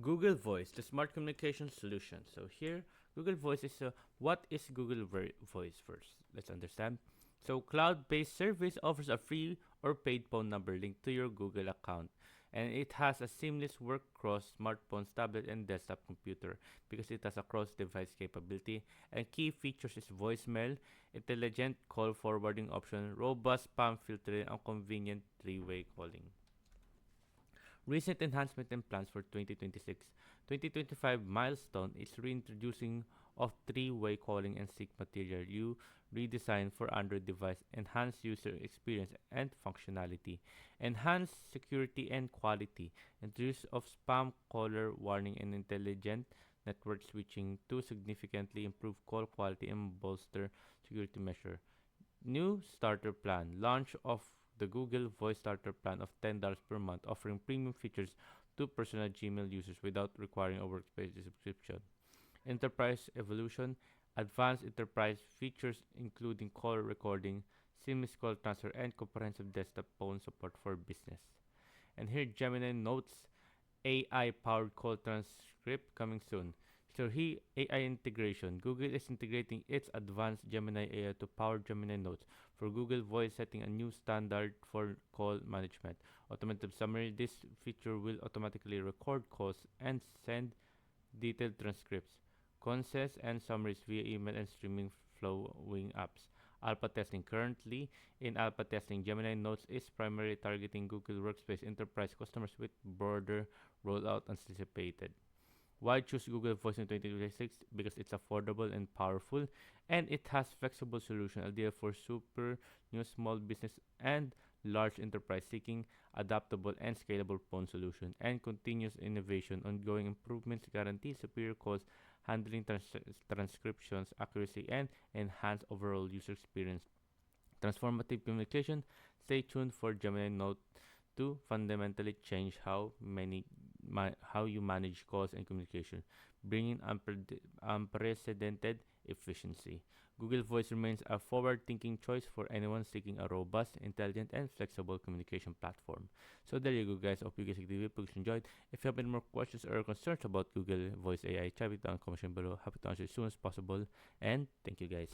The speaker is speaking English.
Google Voice, the smart communication solution. So here, Google Voice is what is Google Voice first? Let's understand. So cloud-based service offers a free or paid phone number linked to your Google account, and it has a seamless work across smartphones, tablet, and desktop computer because it has a cross-device capability. And key features is voicemail, intelligent call forwarding option, robust spam filtering, and convenient three-way calling. Recent enhancement and plans for 2026. 2025 milestone is reintroducing of three-way calling and sync material you redesigned for Android device, enhanced user experience and functionality, enhanced security and quality, introduce of spam caller warning and intelligent network switching to significantly improve call quality and bolster security measure. New starter plan. Launch of the Google Voice Starter Plan of $10 per month, offering premium features to personal Gmail users without requiring a workspace subscription. Enterprise evolution. Advanced enterprise features including call recording, seamless call transfer, and comprehensive desktop phone support for business. And here Gemini Notes AI-powered call transcript coming soon. So here, AI integration. Google is integrating its advanced Gemini AI to power Gemini Notes for Google Voice, setting a new standard for call management. Automated summary. This feature will automatically record calls and send detailed transcripts, concepts, and summaries via email and streaming flowing apps. Alpha testing. Currently, in alpha testing, Gemini Notes is primarily targeting Google Workspace enterprise customers with broader rollout anticipated. Why choose Google Voice in 2026? Because it's affordable and powerful, and it has flexible solution ideal for super new small business and large enterprise seeking adaptable and scalable phone solution, and continuous innovation. Ongoing improvements guarantee superior calls handling, transcriptions accuracy, and enhance overall user experience. Transformative communication. Stay tuned for Gemini Note to fundamentally change how you manage calls and communication, bringing unprecedented efficiency. Google Voice remains a forward-thinking choice for anyone seeking a robust, intelligent, and flexible communication platform. So there you go, guys. Hope you guys enjoyed. If you have any more questions or concerns about Google Voice AI, type it down in the comment section below. Happy to answer as soon as possible. And thank you, guys.